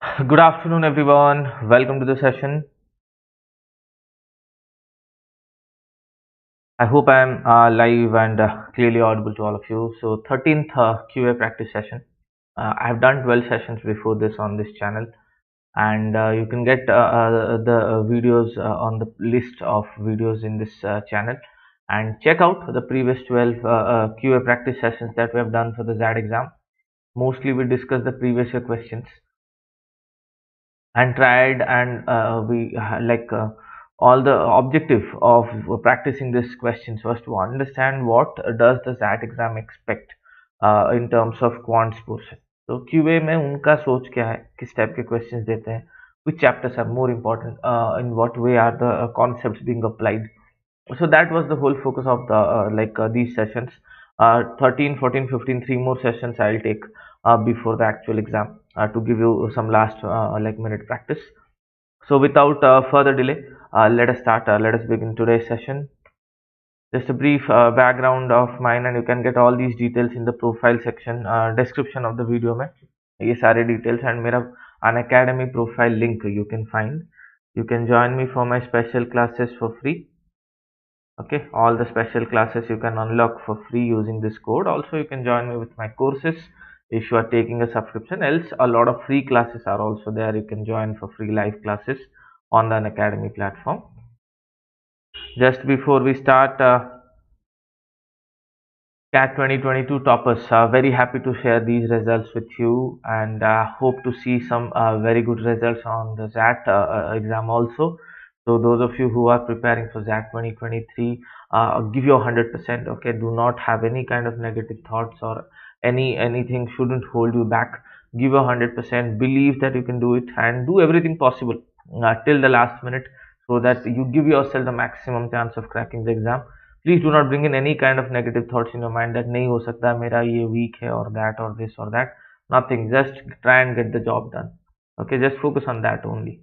Good afternoon, everyone. Welcome to the session. I hope I am live and clearly audible to all of you. So, 13th QA practice session. I have done 12 sessions before this on this channel, and you can get the videos on the list of videos in this channel. And check out the previous 12 QA practice sessions that we have done for the XAT exam. Mostly, we discuss the previous year questions and tried and we all the objective of practicing these questions was to understand what does the XAT exam expect in terms of quants portion. तो QA में उनका सोच क्या है, किस type के questions देते हैं, which chapters are more important, in what way are the concepts being applied. So that was the whole focus of the these sessions. 13, 14, 15, three more sessions I'll take before the actual exam to give you some last minute practice. So without further delay, let us start. Let us begin today's session. Just a brief background of mine, and you can get all these details in the profile section, description of the video में ये सारे details and मेरा Unacademy profile link you can find. You can join me for my special classes for free. Okay, all the special classes you can unlock for free using this code. Also, you can join me with my courses if you are taking a subscription. Else, a lot of free classes are also there. You can join for free live classes on the Unacademy platform. Just before we start, CAT 2022 toppers, very happy to share these results with you, and hope to see some very good results on the XAT exam also. So those of you who are preparing for XAT 2023, give your 100%. Okay, do not have any kind of negative thoughts or anything shouldn't hold you back. Give your 100%. Believe that you can do it and do everything possible till the last minute, so that you give yourself the maximum chance of cracking the exam. Please do not bring in any kind of negative thoughts in your mind that nahi ho sakta, mera ye weak hai or that or this or that. Nothing. Just try and get the job done. Okay, just focus on that only.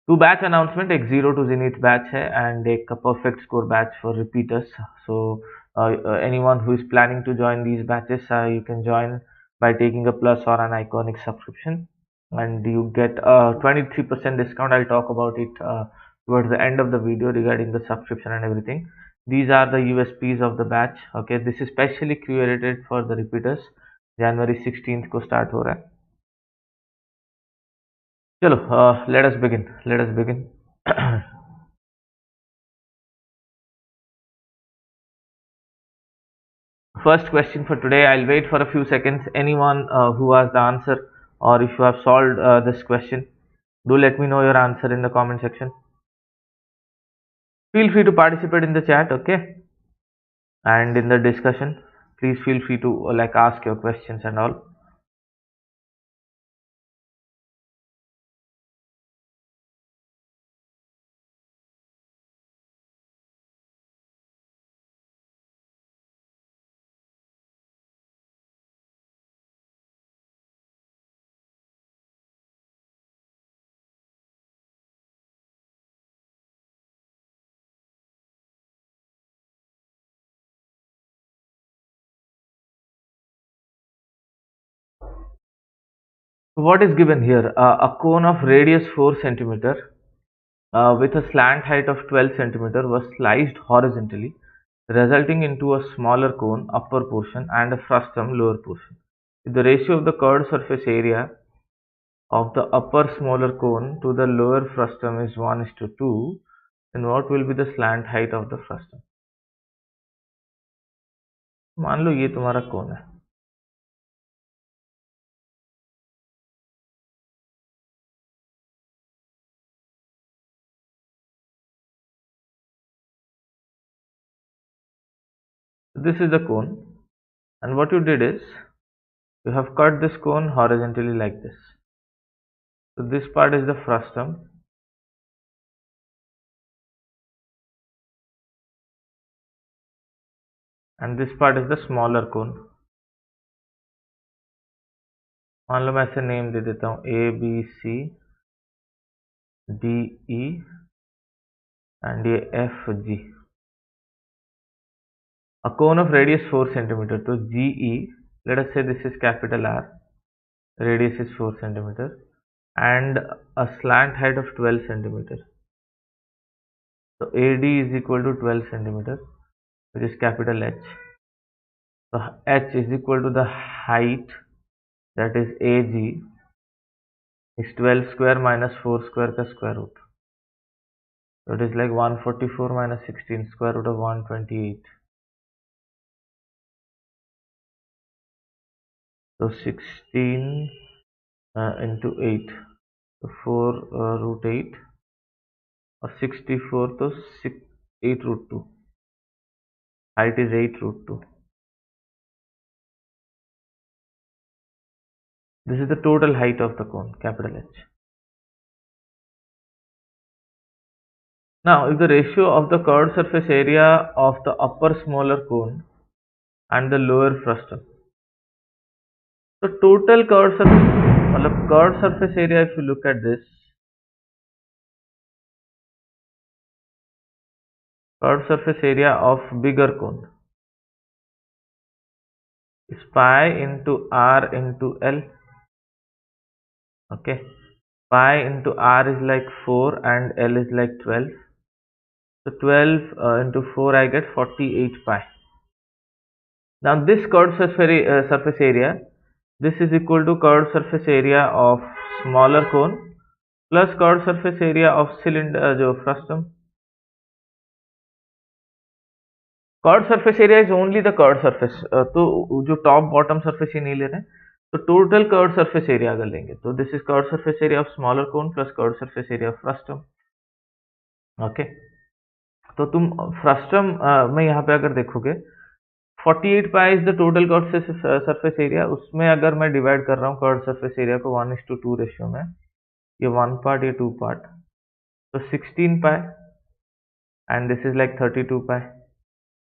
Two batch announcement, एक zero to zenith batch है and एक perfect score batch for repeaters. So anyone who is planning to join these batches, you can join by taking a plus or an iconic subscription, and you get a 23% discount. I'll talk about it towards the end of the video regarding the subscription and everything. These are the USPs of the batch. Okay, this is specially curated for the repeaters. January 16th को start हो रहा है. चलो, let us begin. First question for today. I'll wait for a few seconds. Anyone who has the answer, or if you have solved this question, do let me know your answer in the comment section. Feel free to participate in the chat, okay, and in the discussion. Please feel free to ask your questions and all. What is given here? A cone of radius 4 centimeter with a slant height of 12 centimeter was sliced horizontally, resulting into a smaller cone upper portion and a frustum lower portion. If the ratio of the curved surface area of the upper smaller cone to the lower frustum is 1:2, then what will be the slant height of the frustum? मान लो ये तुम्हारा कोन है. This is the cone, and what you did is you have cut this cone horizontally like this. So this part is the frustum, and this part is the smaller cone. मान लो मैं ऐसे name दे देता हूँ A B C D E and ये F G. A cone of radius 4 centimeter. So GE, let us say this is capital R. radius is 4 centimeter, and a slant height of 12 centimeter. So AD is equal to 12 centimeter, which is capital H. So H is equal to the height, that is AG, is 12 square minus 4 square ka square root. So it is like 144 minus 16, square root of 128. So 16 into 8. So 4 root 8, or 64 to 8 root 2. Height is 8 root 2. This is the total height of the cone, capital H. Now, if the ratio of the curved surface area of the upper smaller cone and the lower frustum. So total curved surface area, if you look at this, curved surface area of bigger cone is pi into r into L. Okay, pi into r is like 4 and L is like 12. So 12 into 4, I get 48 pi. Now this curved surface area, this is equal to curved surface area of smaller cone plus curved surface area of cylinder जो frustum. Curved surface area is only the curved surface. तो जो top bottom surface ही नहीं ले रहे हैं, तो total curved surface area अगर लेंगे तो this is curved surface area of smaller cone plus curved surface area of frustum. Okay, तो तुम frustum में यहाँ पे अगर देखोगे 48 पाई is the total curved surface area, उसमें अगर मैं डिवाइड कर रहा हूँ कर्व्ड सरफेस एरिया को 1:2 रेशियो में, ये 1 पार्ट ये 2 पार्ट, तो 16 pi and this is like 32 pi.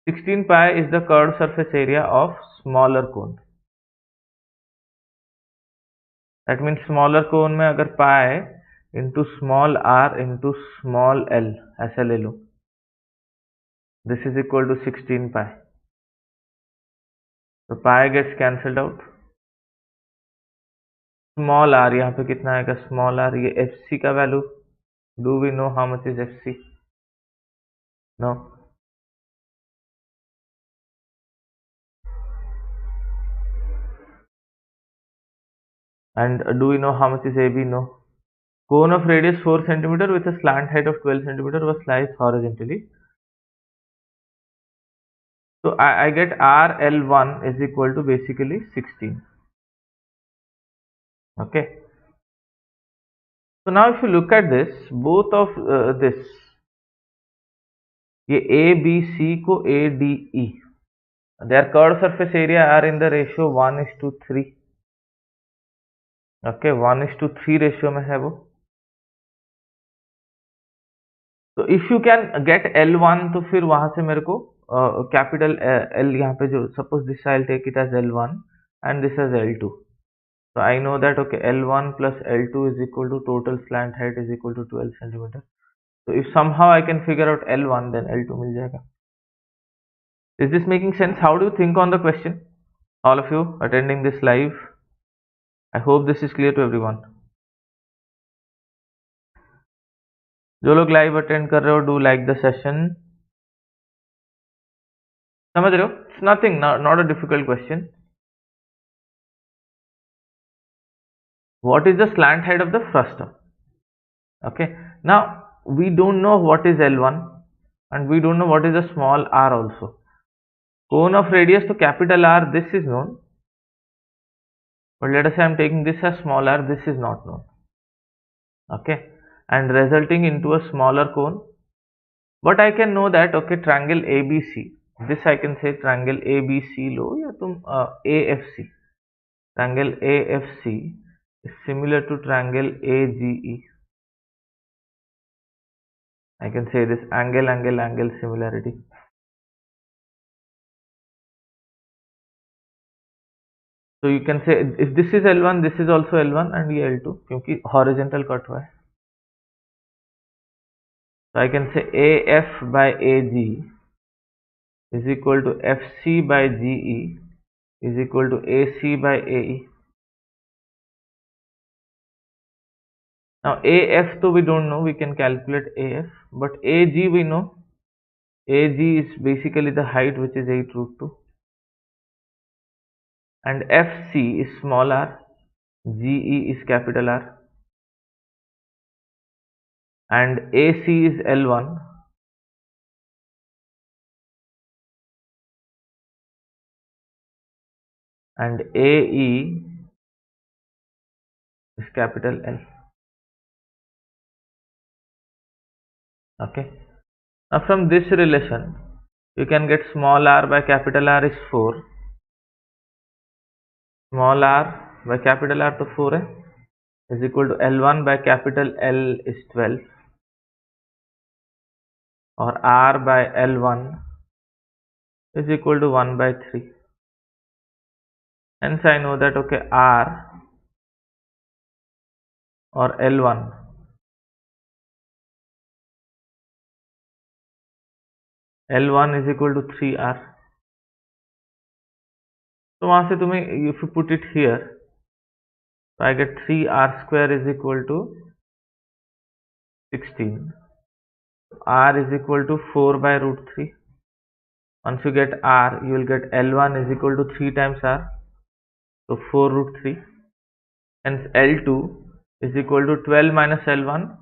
16 pi is the curved surface area of smaller cone. That means smaller cone में अगर pi into small r into small l ऐसा ले लो, this is equal to 16 pi. तो pi gets cancelled out. Small r यहाँ पे कितना आएगा, स्मॉल आर ये एफ सी का value, do we know how much is F C? No. And do we know how much is AB? No. Cone of radius 4 centimeter with a slant height of 12 centimeter was sliced horizontally. So I get RL1 is equal to basically 16. Okay. So now if you look at this, both of this, ये ABC को ADE, their curved surface area are in the ratio 1:3. Okay, 1:3 ratio में है वो. तो if you can get L1, तो फिर वहां से मेरे को कैपिटल L यहाँ पे जो suppose this I will take it as L1 and this as L2. So I know that okay, L1 plus L2 is equal to total slant height is equal to 12 centimeter. So if somehow I can figure out L1, then L2 मिल जाएगा. Is this making sense? How do you think on the question? All of you attending this live, I hope this is clear to everyone. जो लोग live attend कर रहे हो, do like the session. समझ रहे हो? It's nothing, not a difficult question. What is the slant height of the frustum? Okay, now we don't know what is L1 and we don't know what is the small r also. Cone of radius to capital R, this is known, but let us say I am taking this as small r, this is not known. Okay, and resulting into a smaller cone. But I can know that okay, triangle ABC, this I can say triangle ABC लो या तुम AFC, triangle AFC is similar to triangle AGE. I can say this angle similarity. So you can say if this is L1, this is also L1 and ये L2 क्योंकि horizontal cut हुआ है. So I can say AF by AG is equal to FC by GE is equal to AC by AE. Now AF though we don't know, we can calculate AF, but AG we know. AG is basically the height, which is 8 root 2, and FC is small r, GE is capital R, and AC is L1, and AE is capital L. Okay. Now from this relation, you can get small r by capital R is 4, small r by capital R to 4 is equal to L1 by capital L is 12, or R by L1 is equal to 1 by 3. Hence I know that okay, R or L1 is equal to 3R. So वहां से तुम्हें, if you put it here, so I get 3R square is equal to 16. R is equal to 4 by root 3. Once you get R, you will get L1 is equal to 3 times R, so 4 root 3. Hence L2 is equal to 12 minus L1,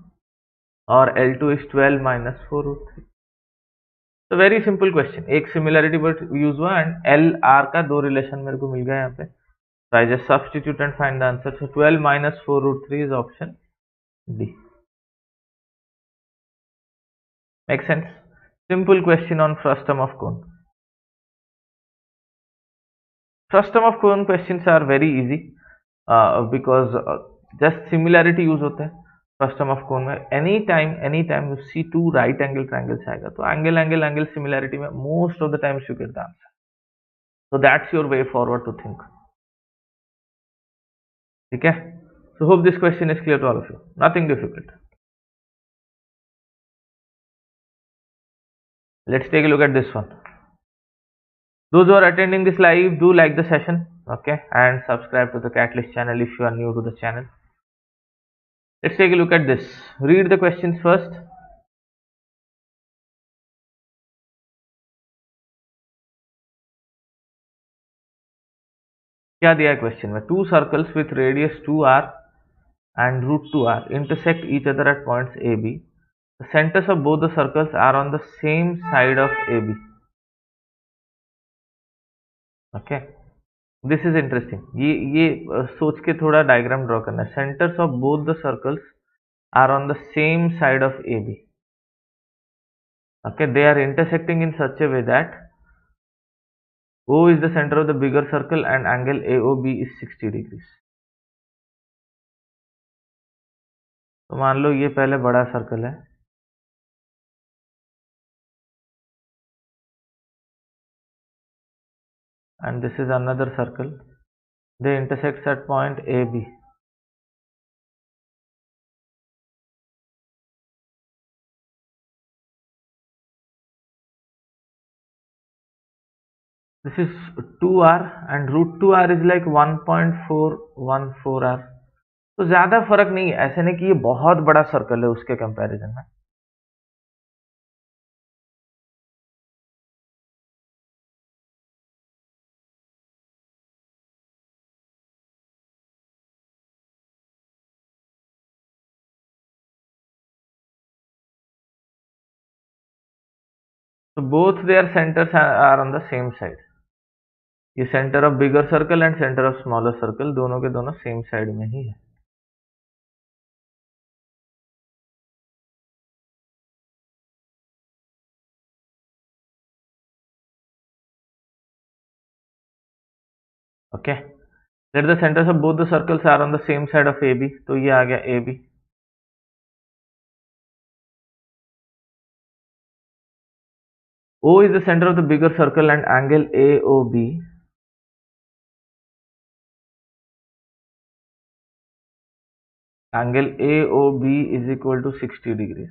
or L2 is 12 minus 4 root 3. तो very simple question, एक similarity word use हुआ and L R का दो relation मेरे को मिल गया यहाँ पे, so I just substitute and find the answer. So 12 minus 4 root 3 is option D. Make sense? Simple question on first term of cone. First term of cone questions are very easy because just similarity use होता है. First term of cone में any time you see two right angle triangles आएगा, तो angle similarity में most of the times you get the answer. So that's your way forward to think. ठीक है? So hope this question is clear to all of you. Nothing difficult. Let's take a look at this one. Those who are attending this live, do like the session, okay, and subscribe to the CAT-alyst channel if you are new to the channel. Let's take a look at this. Read the questions first. क्या दिया है question में? Two circles with radius 2r and root 2r intersect each other at points AB. The centers of both the circles are on the same side of AB. Okay, this is interesting. ये सोच के थोड़ा diagram draw करना है. Centers of both the circles are on the same side of AB. Okay, they are intersecting in such a way that O is the center of the bigger circle and angle AOB is 60 degrees. तो मान लो ये पहले बड़ा circle है and this is another circle. They intersect at point AB. This is 2r and root 2r is like 1.414r. तो ज्यादा फर्क नहीं है, ऐसे नहीं कि ये बहुत बड़ा सर्कल है उसके कंपैरिजन में. So both their centers are on the same side. ये centre of bigger circle and centre of smaller circle दोनों के दोनों सेम साइड में ही है. Okay, let the centers of both the circles are on the same side of AB. तो ये आ गया AB. O is the center of the bigger circle and angle AOB is equal to 60 degrees.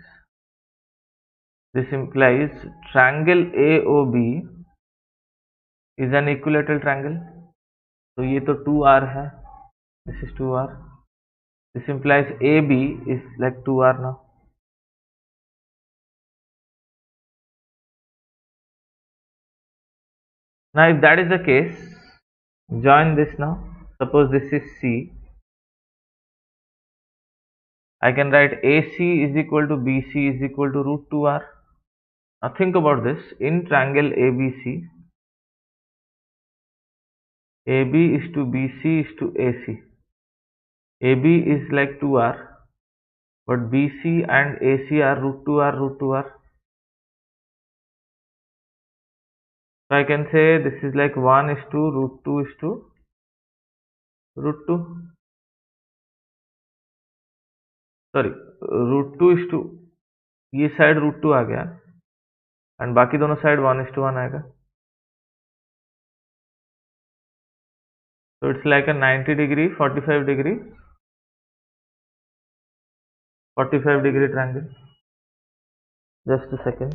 This implies triangle AOB is an equilateral triangle. तो ये तो 2r है, this is 2r, This implies AB is like 2R now. Now if that is the case, join this now. Suppose this is C. I can write AC is equal to BC is equal to root 2R. Now think about this. In triangle ABC, AB is to BC is to AC. AB is like 2R, but BC and AC are root 2R, root 2R. So I can say this is like 1 is to root 2 is to root 2. Sorry, root 2 is to, ये side root 2 आ गया and बाकी दोनों side 1:1 आएगा. So it's like a 90-degree, 45-degree, 45-degree triangle. Just a second.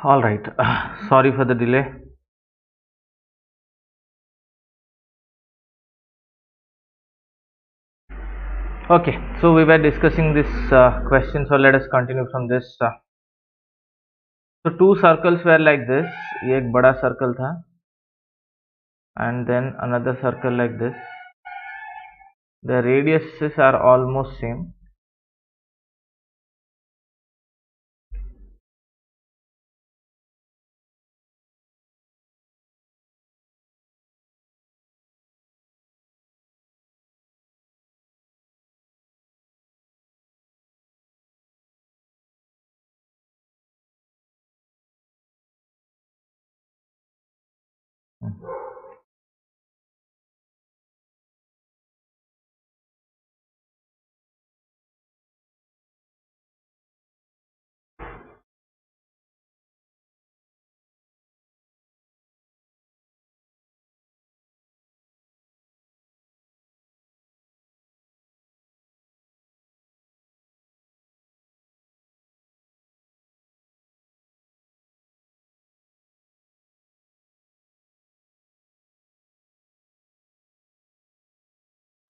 All right. Sorry for the delay. Okay, so we were discussing this question, so let us continue from this. So two circles were like this. ये एक बड़ा circle था, and then another circle like this. The radiuses are almost same.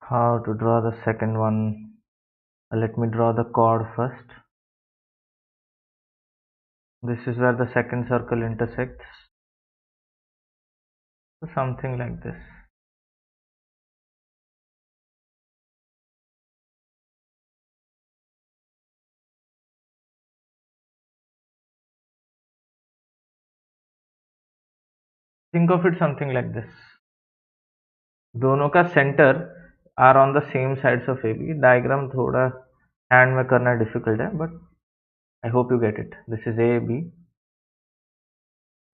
How to draw the second one? Let me draw the chord first. This is where the second circle intersects. So something like this. Think of it something like this. दोनों का center are on the same sides of AB. Diagram थोड़ा hand में करना difficult है, but I hope you get it. This is AB,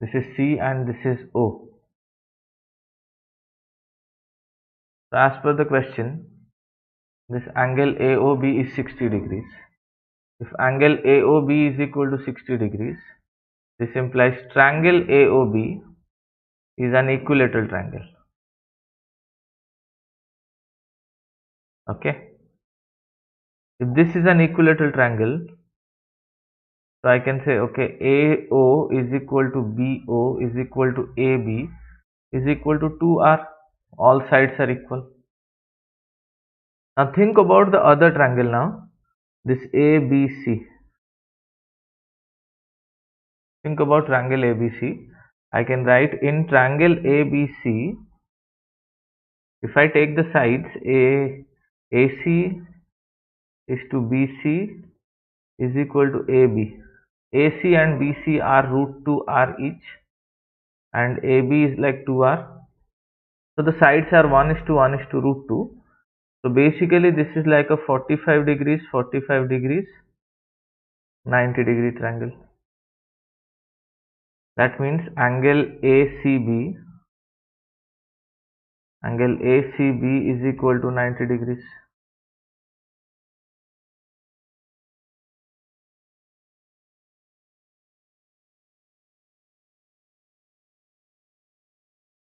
this is C, and this is O. So as per the question, this angle AOB is 60 degrees. If angle AOB is equal to 60 degrees, this implies triangle AOB is an equilateral triangle. Okay. If this is an equilateral triangle, so I can say, okay, AO is equal to BO is equal to AB is equal to 2R. All sides are equal. Now think about the other triangle now. This ABC. Think about triangle ABC. I can write in triangle ABC, if I take the sides AC is to BC is equal to AB. AC and BC are root 2R each, and AB is like 2R. So the sides are 1:1 is to root 2. So basically this is like a 45 degrees, 45 degrees, 90-degree triangle. That means angle ACB is equal to 90 degrees.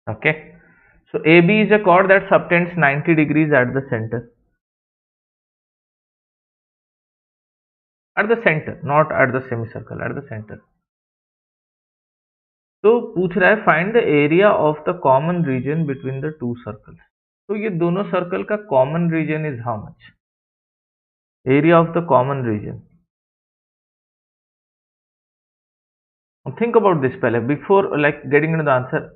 Okay. So AB is a chord that subtends 90 degrees at the center. At the center, not at the semicircle, at the center. तो पूछ रहा है find the area of the common region between the two circles. तो ये दोनों circle का common region is how much? Area of the common region. Think about this पहले, before like getting into the answer.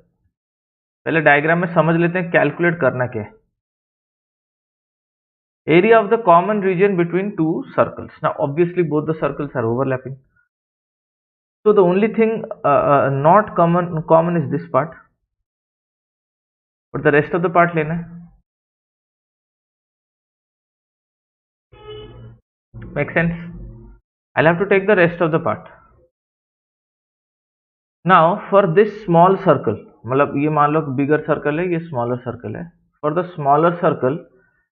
पहले diagram में समझ लेते हैं कैलकुलेट करना क्या है. Area of the common region between two circles. Now obviously both the circles are overlapping. So the only thing not common is this part, but the rest of the part lena hai. Make sense? I'll have to take the rest of the part. Now for this small circle, मतलब ये मान लो bigger circle है, ये smaller circle है. For the smaller circle,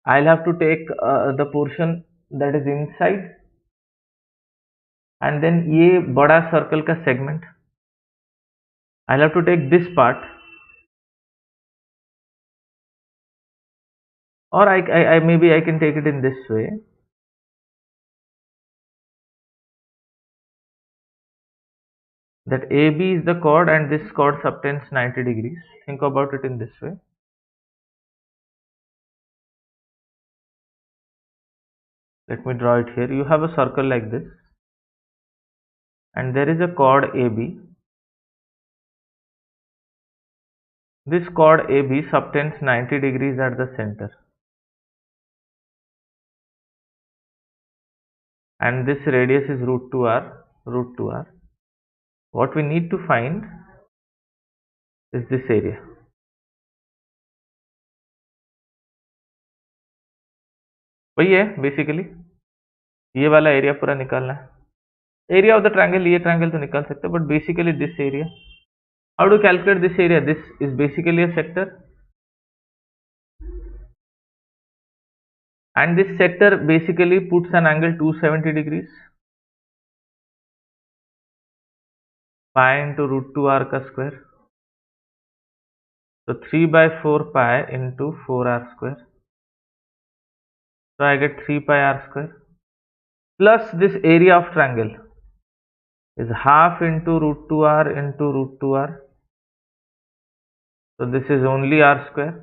I'll have to take the portion that is inside, and then ये बड़ा circle का segment, I'll have to take this part, or I maybe I can take it in this way. That AB is the chord and this chord subtends 90 degrees. Think about it in this way. Let me draw it here. You have a circle like this, and there is a chord AB. This chord AB subtends 90 degrees at the center, and this radius is root 2r. What we need to find is this area. वही है basically, ये वाला area पूरा निकालना है. Area of the triangle, ये triangle तो निकाल सकते हैं, but basically this area. How to calculate this area? This is basically a sector, and this sector basically puts an angle 270 degrees. Pi into root 2r का square. So 3 by 4 pi into 4r square. So I get 3 pi r square plus this area of triangle is half into root 2r into root 2r. So this is only r square.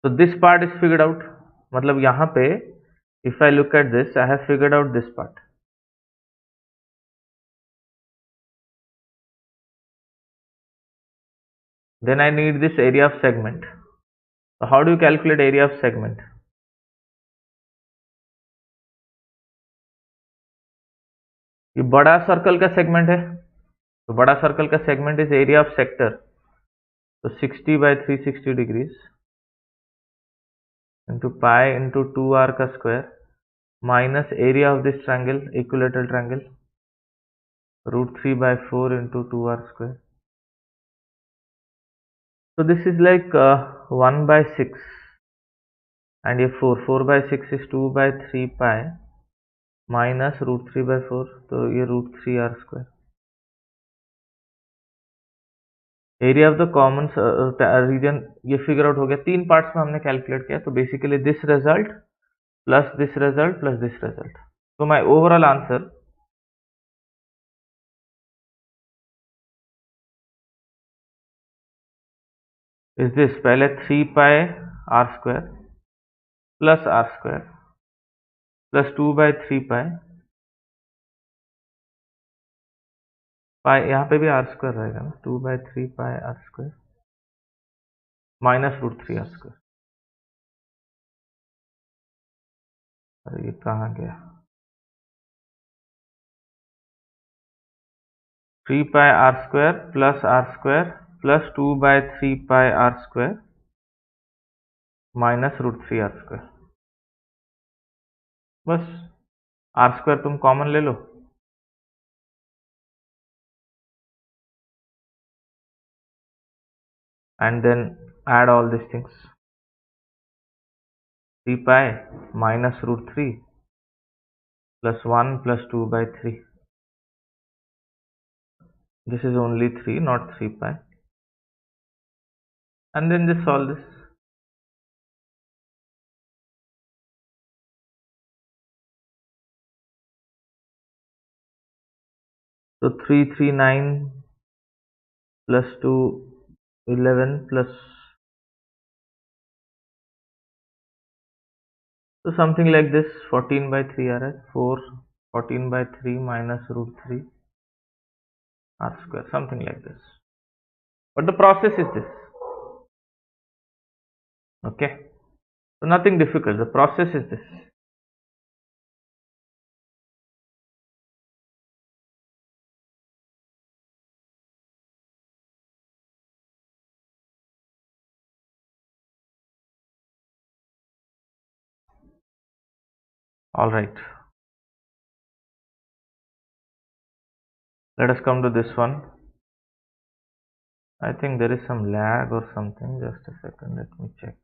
So this part is figured out. मतलब यहाँ पे if I look at this, I have figured out this part. Then I need this area of segment. So how do you calculate area of segment? ये बड़ा circle का segment है, तो बड़ा circle का segment is area of sector. तो 60 by 360 degrees into pi into 2r का square minus area of this triangle, equilateral triangle, root 3 by 4 into 2r square. So this is like 1 by 6, and ये 4 by 6 is 2 by 3 pi minus root 3 by 4, तो ये root 3 r square. Area of the common region ये figure out हो गया. 3 parts में हमने calculate किया. तो basically this result plus this result plus this result. तो my overall answer is this. पहले 3 pi r square plus r square plus 2 by 3 pi pi, यहाँ पे भी आर स्क्वायर रहेगा ना, 2 by 3 pi r square minus root 3 r square. अरे ये कहाँ गया? 3 pi r square plus 2 by 3 pi r square minus root 3 r square. बस आर स्क्वायर तुम कॉमन ले लो, and then add all these things. 3 pi minus root 3 plus 1 plus 2 by 3. This is only 3, not 3 pi. And then just solve this. So 339 plus 2, 11 plus, so something like this, 14 by 3 are 4, 14 by 3 minus root 3 r square, something like this. But the process is this. Okay, so nothing difficult, the process is this. All right, let us come to this one. I think there is some lag or something. Just a second, let me check.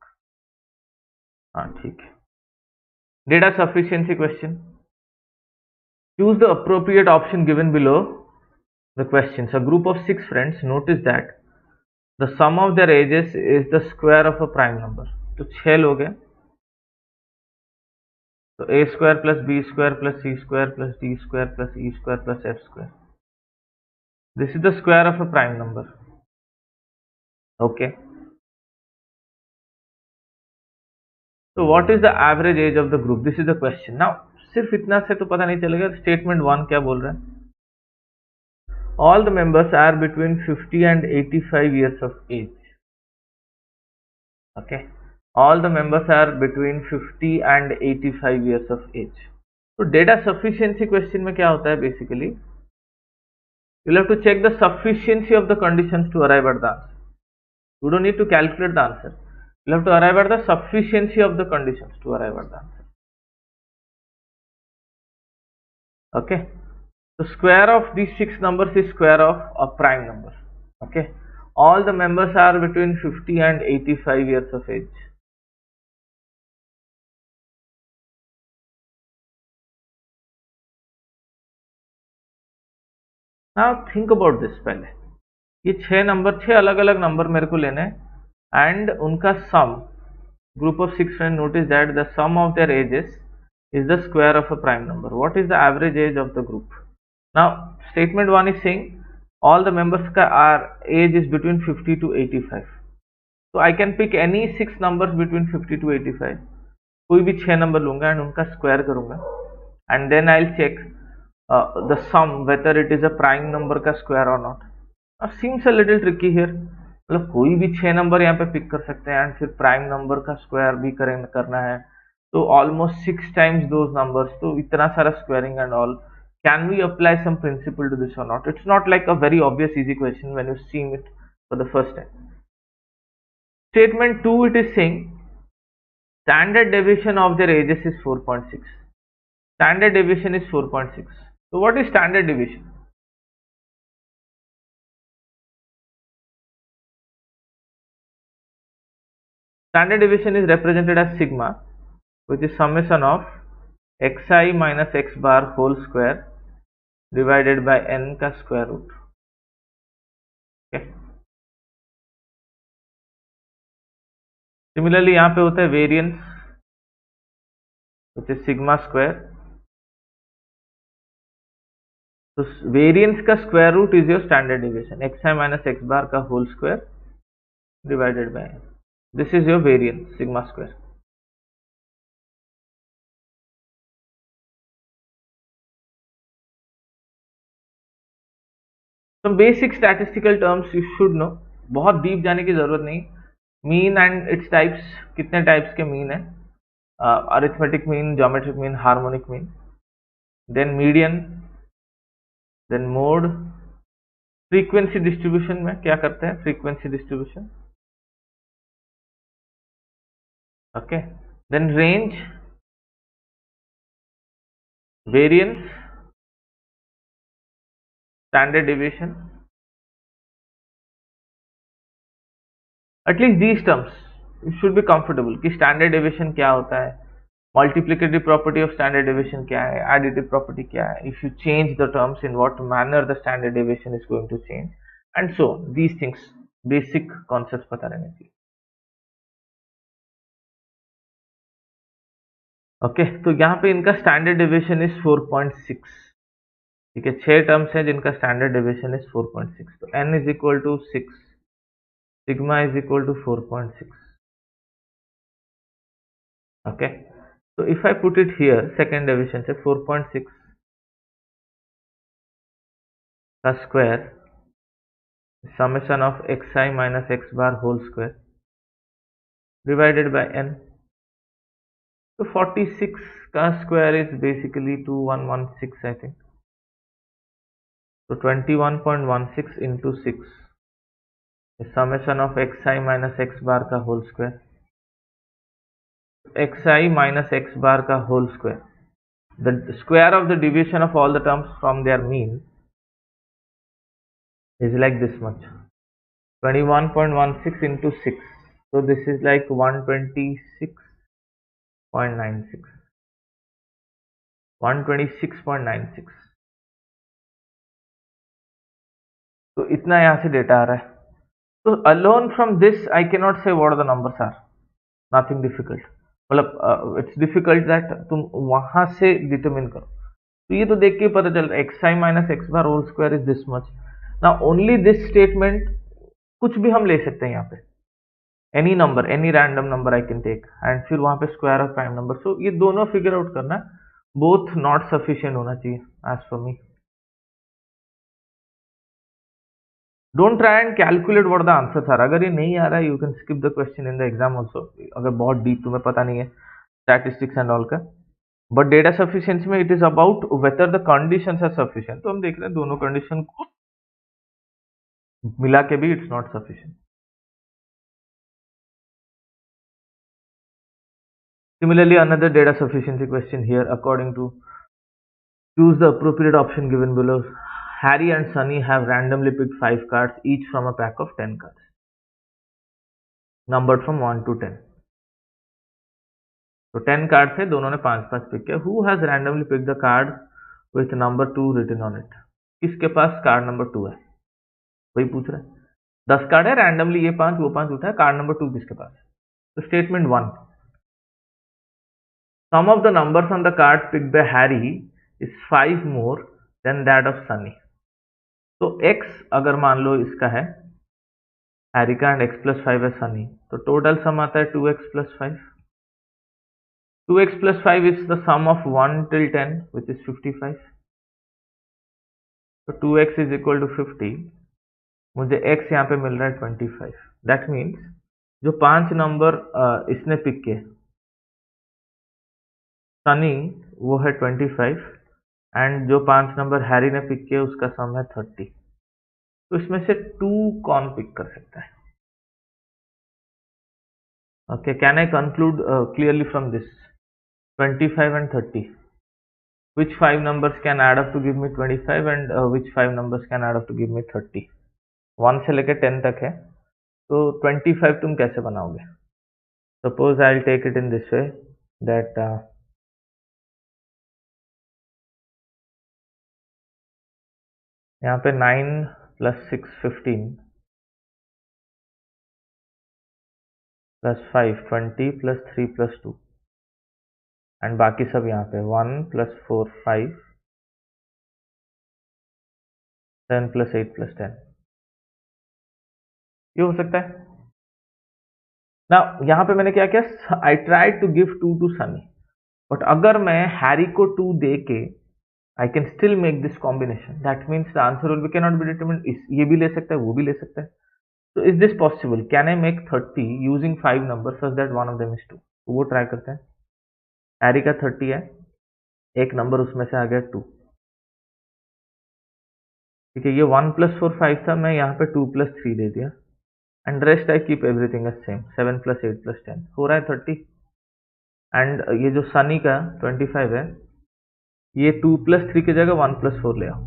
ठीक है. Data sufficiency question. Choose the appropriate option given below the questions. A group of 6 friends notice that the sum of their ages is the square of a prime number. तो 6 लोग हैं, तो a square plus b square plus c square plus d square plus e square plus f square. This is the square of a prime number. Okay. So what is the average age of the group? This is the question. Now सिर्फ इतना से तो पता नहीं चलेगा statement 1 क्या बोल रहा है. All the members are between 50 and 85 years of age. Okay, all the members are between 50 and 85 years of age. So data sufficiency question में क्या होता है basically? You'll have to check the sufficiency of the conditions to arrive at the answer. You don't need to calculate the answer. You'll have to arrive at the sufficiency of the conditions to arrive at the answer. Okay, the square of these 6 numbers is square of a prime number. Okay, all the members are between 50 and 85 years of age. Now think about this. पहले ये 6 अलग अलग number मेरे को लेने हैं and उनका सम. Group of 6 friends notice that the sum of their ages is the square of a prime number. What is the average age of the group? Now statement 1 is saying all the members का age is between 50 to 85. So I can pick any 6 numbers between 50 to 85. कोई भी 6 number लूंगा and उनका square करूंगा and then I will check the sum whether it is a prime number का square or not. Now seems a little tricky here. मतलब कोई भी 6 number यहाँ पे पिक कर सकते हैं एंड फिर प्राइम नंबर का स्क्वायर भी करना है, तो ऑलमोस्ट 6 times those numbers, तो इतना सारा squaring and all. Can we apply some principle to this or not? It's not like a very obvious easy question when you see it for the first time. Statement 2, it is saying standard deviation of their ages is 4.6. Standard deviation is 4.6. So what is standard deviation? Standard deviation is represented as sigma, which is summation of xi minus x bar whole square divided by n का square root. Okay. Similarly यहाँ पे होता है variance, which is sigma square. तो variance का square root is your standard deviation, xi minus x bar का whole square divided by n. This is your variance, sigma square. Some basic statistical terms you should know. बहुत deep जाने की जरूरत नहीं. Mean and its types, कितने types के mean है? Arithmetic mean, geometric mean, harmonic mean. Then median, then mode. Frequency distribution में क्या करते हैं? Frequency distribution. Okay, then range, variance, standard deviation, at least these terms you should be comfortable कि standard deviation क्या होता है, multiplicative property of standard deviation क्या है, additive property क्या है, if you change the terms in what manner the standard deviation is going to change, and so these things, basic concepts पता रहने चाहिए. ओके तो यहाँ पे इनका स्टैंडर्ड डेविएशन इज 4.6. ठीक है, 6 टर्म्स हैं जिनका स्टैंडर्ड डेविएशन इज 4.6. तो n is equal to 6, sigma is equal to 4.6. Okay तो if I put it here, second deviation से 4.6 का square summation of xi minus x bar whole square divided by n. तो 46 का square is basically 2116 I think. तो 21.16 into 6 summation of xi minus x bar का whole square, xi minus x bar का whole square, the square of the deviation of all the terms from their mean is like this much, 21.16 into 6, so this is like 126.96, 126.96. तो इतना यहाँ से data आ रहा है. तो alone from this I cannot say what the numbers are, nothing difficult. मतलब it's difficult that तुम वहां से डिटरमिन करो. तो ये तो देख के पता चल रहा है xi minus X bar whole square is this much. ना ओनली दिस स्टेटमेंट, कुछ भी हम ले सकते हैं यहाँ पे, any number, any random number I can take, and फिर वहां पे square of prime number. So ये दोनों फिगर आउट करना, बोथ नॉट सफिशिएंट होना चाहिए as for me. Don't try and calculate what the answer are. अगर ये नहीं आ रहा है you can skip the question in the exam also, अगर बहुत डीप तुम्हें पता नहीं है स्टैटिस्टिक्स एंड ऑल का. बट डेटा सफिशिएंसी में it is about whether the conditions are sufficient. तो हम देख रहे हैं दोनों कंडीशन को मिला के भी it's not sufficient. Similarly, another data sufficiency question here, according to choose the appropriate option given below. Harry and Sunny have randomly picked 5 cards each from a pack of 10 cards numbered from 1 to 10. तो 10 card थे, दोनों ने 5-5 pick किया. Who has randomly picked the card with number 2 written on it? किसके पास card number 2 है, वही पूछ रहा है. 10 कार्ड है, रैंडमली ये 5 वो 5 उठा है, कार्ड नंबर 2 किसके पास है. तो statement 1, sum of the numbers on the card picked by Harry is 5 more than that of Sunny. तो x अगर मान लो इसका है हैरी का एंड x प्लस 5 है सनी, तो टोटल सम आता है 2x plus 5. 2x plus 5 is the sum of 1 till 10, which is 55. So 2x is equal to 50. मुझे x यहाँ पे मिल रहा है 25. That means जो 5 नंबर इसने पिक किए सनी वो है 25, एंड जो 5 नंबर हैरी ने पिक किए उसका सम है 30. तो इसमें से 2 कौन पिक कर सकता है. Okay, can I conclude clearly from this? 25 and 30. Which 5 numbers can add up to give me 25 and which 5 numbers can add up to give me 30? 1 से लेकर 10 तक है, तो 25 तुम कैसे बनाओगे. Suppose I'll take it in this way that यहाँ पे 9 plus 6 15 plus 5 20 plus 3 plus 2 and बाकी सब यहाँ पे 1 plus 4 5 10 plus 8 plus 10. ये हो सकता है ना. यहाँ पे मैंने क्या किया, I try to give 2 to Sunny, but अगर मैं हैरी को 2 दे के I can still make this combination. That means the answer will be cannot be determined. ये भी ले सकता है, वो भी ले सकता है. So is this possible? Can I make 30 using 5 numbers such that one of them is 2? तो वो ट्राई करते हैं. हैरी का 30 है, एक नंबर उसमें से आ गया 2. ठीक है, ये 1 plus 4 5 था, मैं यहाँ पे 2 plus 3 दे दिया, and rest I keep everything as same. 7 plus 8 plus 10 हो रहा है 30. एंड ये जो सनी का 25 है, ये 2+3 की जगह 1+4 ले आओ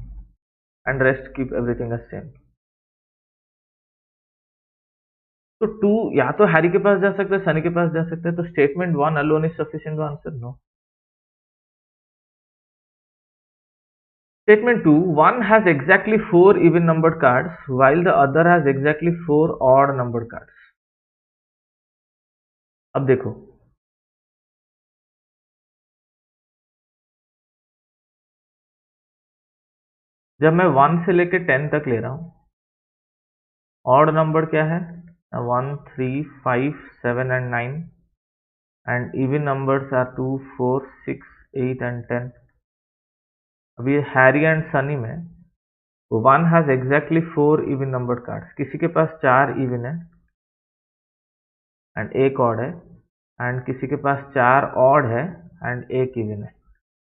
and rest keep everything as same. तो 2 या तो हैरी के पास जा सकता है, सनी के पास जा सकता है, तो statement 1 alone is sufficient to answer no. Statement 2, one has exactly 4 even numbered cards while the other has exactly 4 odd numbered cards. अब देखो, जब मैं 1 से लेके 10 तक ले रहा हूं, ऑड नंबर क्या है? 1, 3, 5, 7 and 9, and even numbers are 2, 4, 6, 8 and 10. अब ये हैरी एंड सनी में one has exactly 4 even numbered cards, किसी के पास 4 इवन है एंड एक ऑड है, एंड किसी के पास 4 ऑड है एंड एक इवन है।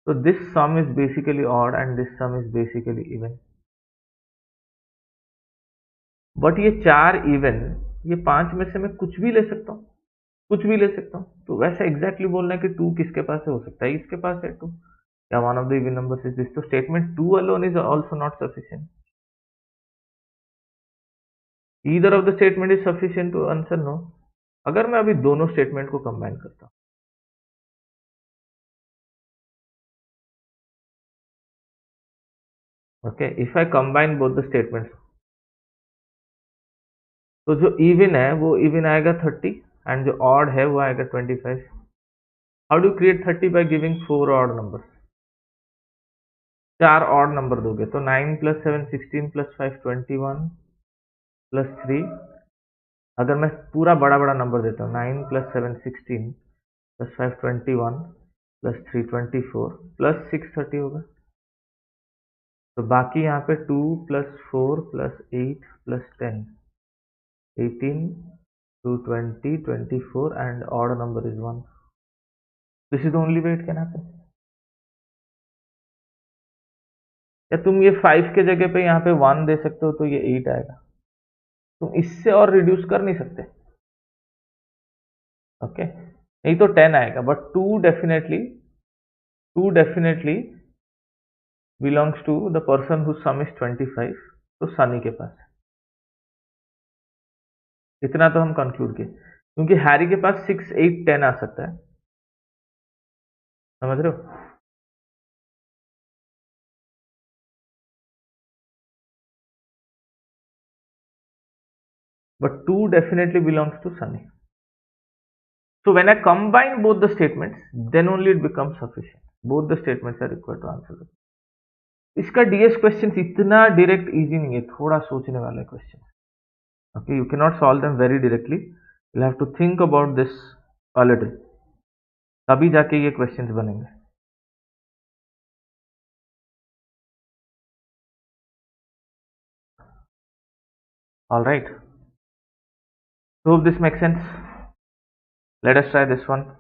तो this some is basically odd and this some is basically even. But ये 4 इवन, ये 5 में से मैं कुछ भी ले सकता हूँ, कुछ भी ले सकता हूँ। तो वैसे एग्जैक्टली बोलना है कि 2 किसके पास है, हो सकता है इसके पास है 2, या one of the even numbers is this. तो statement 2 alone is also not sufficient. Either of the statement is sufficient to answer no. अगर मैं अभी दोनों स्टेटमेंट को कंबाइन करता हूँ, okay, if I combine both the statements, तो जो इवन है वो इवन आएगा 30 एंड जो ऑड है वो आएगा 25। How do create 30 by giving 4 odd numbers? 4 odd number दोगे तो 9 + 7 16 + 5 21 + 3। अगर मैं पूरा बड़ा बड़ा नंबर देता हूँ, 9 + 7 16 + 5 21 + 3 24 + 6 30 होगा। तो बाकी यहाँ पे 2 + 4 + 8 + 10 18 to 20 24 and odd number is 1. This is the only way it can happen. या तुम ये 5 के जगह पे यहाँ पे 1 दे सकते हो तो ये 8 आएगा। तुम इससे और रिड्यूस कर नहीं सकते, ओके, नहीं तो 10 आएगा। But 2 definitely belongs to the person who sum is 25, तो सनी के पास है। इतना तो हम कंक्लूड किए, क्योंकि हैरी के पास 6 8 10 आ सकता है, समझ रहे हो? But 2 definitely belongs to Sunny. So when I combine both the statements, then only it becomes sufficient. Both the statements are required to answer the. इसका डीएस क्वेश्चन इतना डायरेक्ट इजी नहीं है, थोड़ा सोचने वाला question. Okay, you can not solve them very directly, you have to think about this a little, तभी जाके ये क्वेश्चंस बनेंगे। All right, hope this make sense. Let us try this one.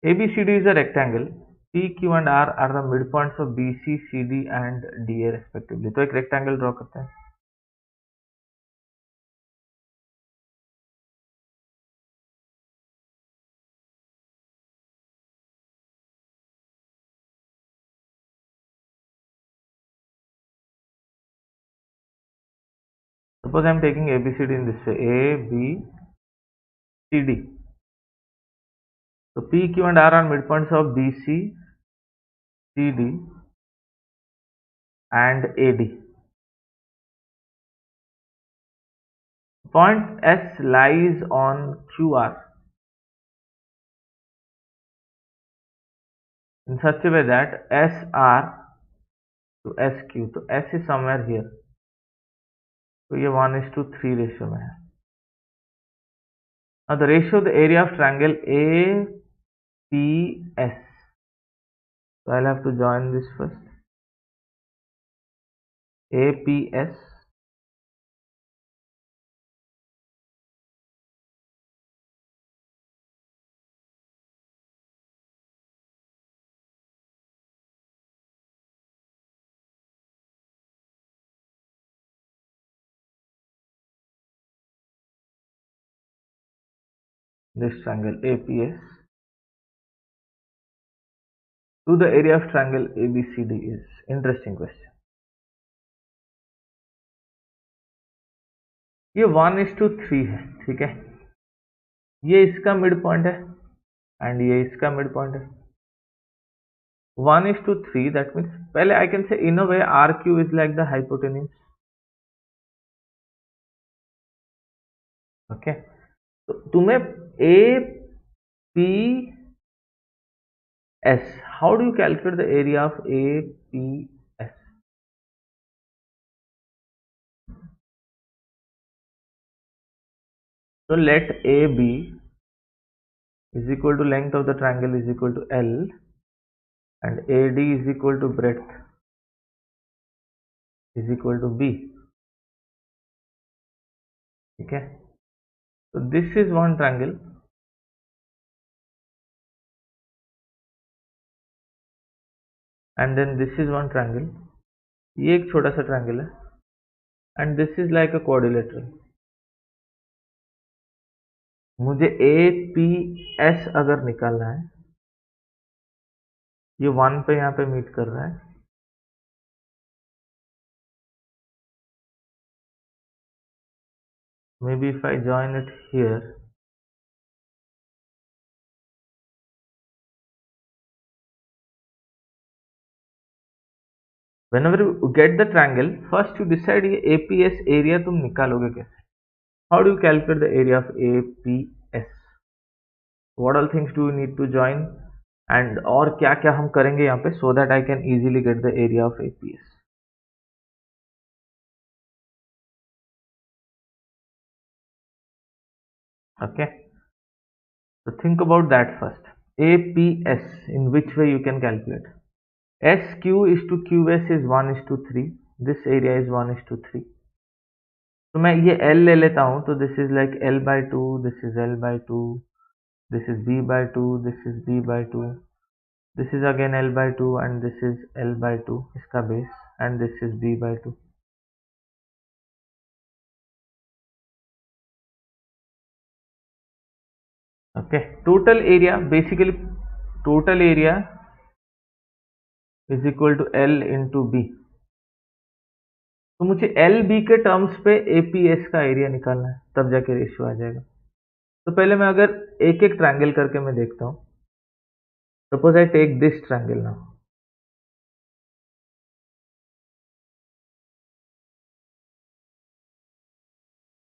ABCD is a rectangle. P, Q and R are the midpoints of BC, CD and DA respectively. तो एक rectangle draw करते हैं। Suppose I am taking ABCD in this way, A, B, C, D. So P, Q and R are midpoints of BC, CD and AD. Point S lies on QR in such a way that SR to SQ, तो S is somewhere here, तो ये 1:3 ratio में है। Now the ratio of the area of triangle APS, so I'll have to join this first, APS this triangle APS to the area of triangle ABCD is? Interesting question. ये 1:3 है, ठीक है, ये इसका मिड पॉइंट है and ये इसका mid point है. 1:3, दैट मीन्स पहले I can say in a way R Q is like the hypotenuse. Okay, तो तुम्हें A P S, how do you calculate the area of A P S? So let AB is equal to length of the triangle is equal to L and AD is equal to breadth is equal to B. Okay, so this is one triangle and then this is one triangle. ये एक छोटा सा triangle है and this is like a quadrilateral. मुझे APS अगर निकालना है, ये 1 पे यहाँ पे मीट कर रहा है. Maybe if I join it here, whenever you get the triangle, first you decide ये APS area तुम निकालोगे कैसे? How do you calculate the area of APS? What all things do you need to join and और क्या क्या हम करेंगे यहाँ पे so that I can easily get the area of APS? Okay, so think about that first. APS, in which way you can calculate? SQ is to QS is 1:3. This area is 1:3. तो मैं ये L ले लेता हूँ, तो this is like L/2, this is L/2, this is B/2, this is B/2, this is again L/2 and this is L/2 इसका base and this is B/2. Okay, total area, basically total area is equal to L into B. तो मुझे L B के terms पे APS का area निकालना है, तब जाके रेशियो आ जाएगा. तो पहले मैं अगर एक एक ट्रायंगल करके मैं देखता हूँ. Suppose I take this triangle now.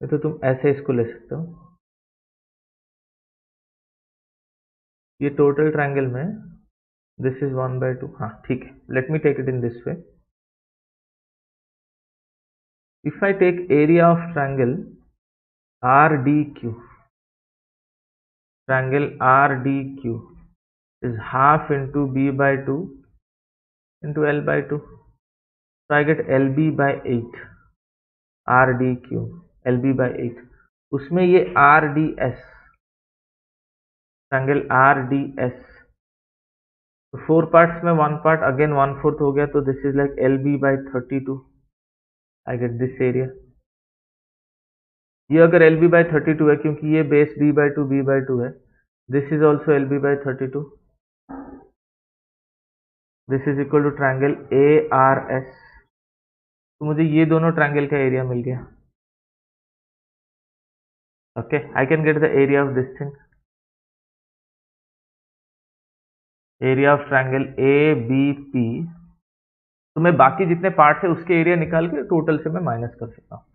तो तुम ऐसे इसको ले सकते हो. ये टोटल ट्रायंगल में दिस इज 1/2. हाँ ठीक है, let me take it in this way. If I take area of triangle R D Q, triangle R D Q is half into B/2 into L/2. So I get LB by 8, RDQ, LB by 8. उसमें ये RDS, triangle RDS, तो 4 parts में 1 part again 1/4 हो गया, तो this is like LB by 32. I get this area. ये अगर LB by 32 है, क्योंकि ये बेस B/2 है, this is also LB by 32. This is equal to triangle ARS. तो मुझे ये दोनों ट्रायंगल का एरिया मिल गया. Okay, I can get the area of this thing. Area of triangle ABP. तो मैं बाकी जितने पार्ट्स है उसके एरिया निकाल के टोटल से मैं माइनस कर सकता हूँ.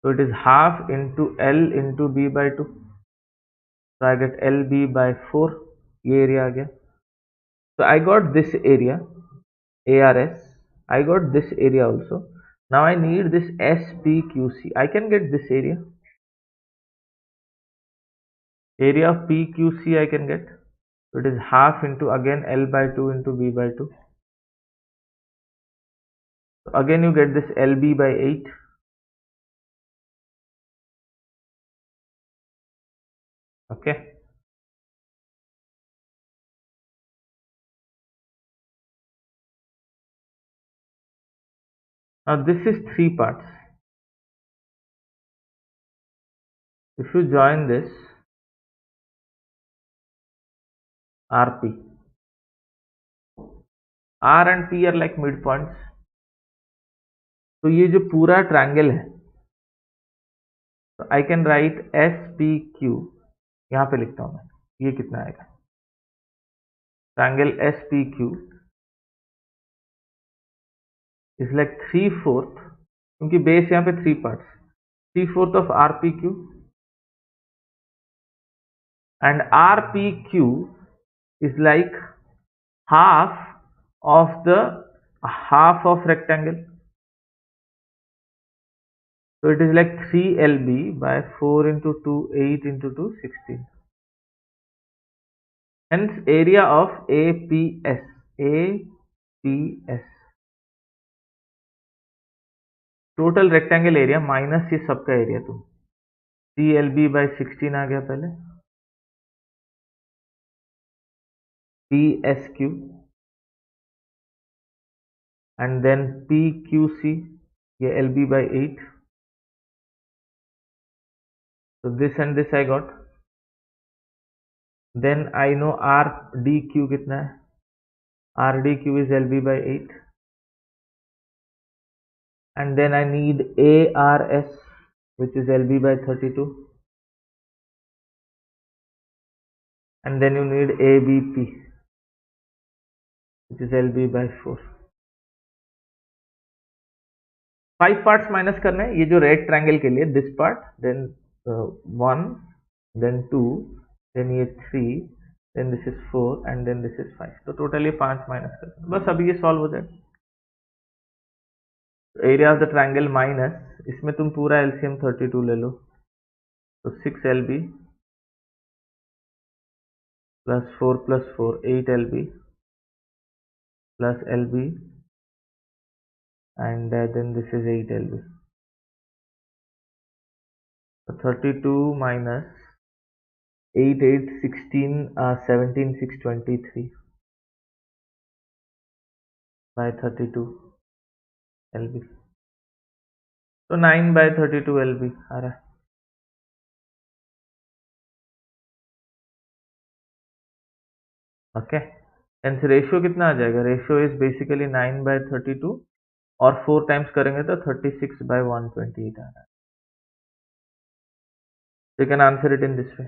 तो it is half into L into B/2. तो आई गेट LB/4. ये एरिया आ गया. So I got this area ARS. I got this area also. Now I need this SPQC. I can get this area. Area of PQC I can get. So it is half into again L/2 into B/2. So again you get this LB by 8. Okay. Now this is 3 parts. If you join this, RP. R and P are like midpoints. तो ये जो पूरा triangle है, I can write SPQ, यहाँ पे लिखता हूँ मैं, ये कितना आएगा, ट्रायंगल SPQ इज लाइक 3/4, क्योंकि बेस यहाँ पे 3 parts, 3/4 of RPQ, and RPQ is like half of the half of rectangle. So it is like 3 LB by 4 into 2, 8 into 2, 16. Hence area of APS. APS. Total rectangle area minus ये सबका area, तो 3 LB by 16 आ गया पहले, PSQ, and then PQC, ये LB by 8. So this and this I got. Then I know RDQ कितना है, RDQ is LB by 8. And then I need ARS, which is LB by 32. And then you need ABP, which is LB by 4. 5 parts minus करने हैं, ये जो red triangle के लिए, this part, then 1, then 2, then ये 3, then this is 4, and then this is 5. तो total ये 5 minus करते हैं, बस अभी ये सॉल्व हो जाएगा. Area of the triangle minus, इसमें तुम पूरा एलसीएम 32 ले लो, तो 6 LB plus 4 plus 4, 8 LB plus LB, and then this is 8 LB. So 32 minus 8, 8, 16, 17, 6, 23 by 32 LB. तो 9 by 32 LB आ रहा है. ओके, हेंस रेशियो कितना आ जाएगा, रेशियो इज बेसिकली 9 by 32, और 4 टाइम्स करेंगे तो 36 by 128 आ रहा है. You can answer it in this way.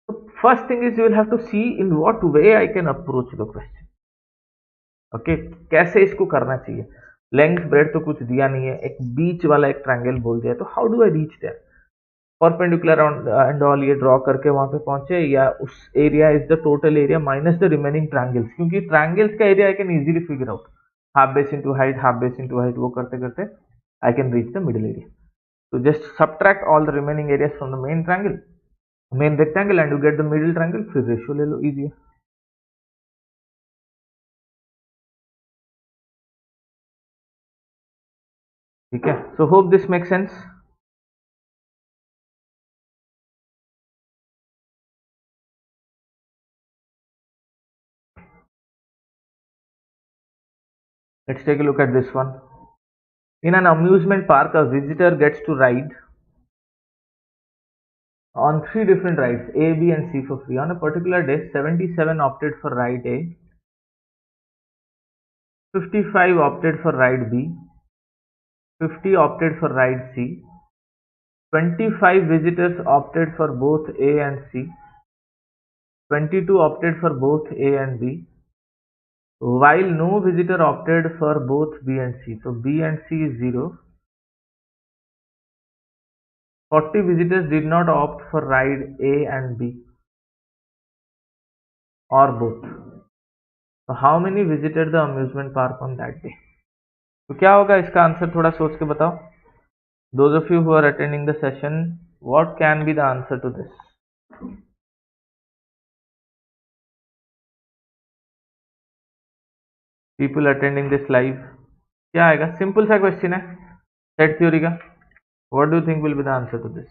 So first thing is you will have to see in what way I can approach the question. Okay, कैसे इसको करना चाहिए. Length bread तो कुछ दिया नहीं है, एक बीच वाला एक ट्रायंगल बोल दिया, तो how do I reach there, perpendicular and all ये ड्रॉ करके वहां पे पहुंचे, या उस area is the total area minus the remaining triangles, क्योंकि ट्रायंगल्स का area I can easily figure out, half base into height, half base into height, वो करते करते I can reach the middle area. तो just subtract all the remaining areas from the main triangle, main rectangle, and you get the middle triangle, फिर ratio ले लो, easy है. ठीक है, so hope this make sense. Let's take a look at this one. In an amusement park, a visitor gets to ride on 3 different rides, A, B, and C for free. On a particular day, 77 opted for ride A, 55 opted for ride B, 50 opted for ride C, 25 visitors opted for both A and C, 22 opted for both A and B, while no visitor opted for both B and C. So B and C is 0. 40 visitors did not opt for ride A and B or both. So how many visited the amusement park on that day? तो क्या होगा इसका answer, थोड़ा सोच के बताओ. Those of you who are attending the session, what can be the answer to this? People attending this live, क्या आएगा? सिंपल सा क्वेश्चन है सेट थ्योरी का. What do you think will be the answer to this?